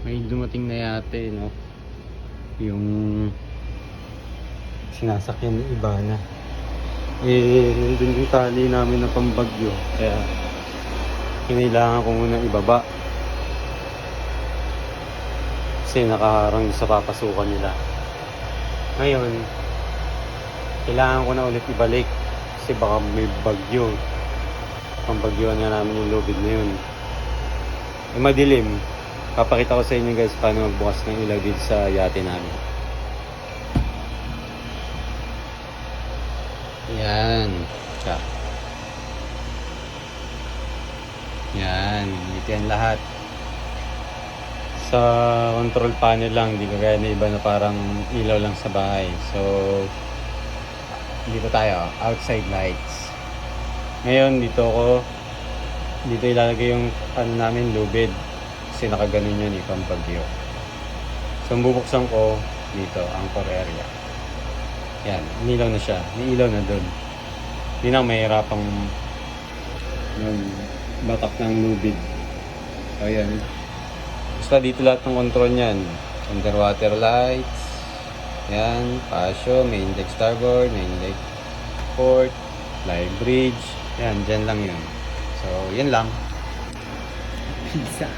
May dumating na yate, no? Yung sinasakyan ng iba na. Nandun yung tali namin na pambagyo. Kaya, kinailangan ko munang ibaba. Kasi nakaharang sa papasukan nila. Ngayon, kailangan ko na ulit ibalik. Kasi baka may bagyo. Pambagyuan nga namin yung lubid na yun. Madilim. Papakita ko sa inyo guys paano magbukas ng ilaw dito sa yate namin. Yan. Siya. Yan. Dito yan lahat. Sa control panel lang. Hindi kagaya na iba na parang ilaw lang sa bahay. So, dito tayo. Outside lights. Ngayon, dito ilalagay yung ano namin, lubid. Kasi nakaganon yun, pampagyo. So, bubuksan ko dito, anchor area. Yan, inilaw na siya. May ilaw na dun. Hindi na mahirapang batak ng lubid. So, yan. Basta dito lahat ng control niyan. Underwater lights. Yan, pasyo, main deck starboard, main deck port, live bridge. Yan, dyan lang yun. So, yan lang. Pizza.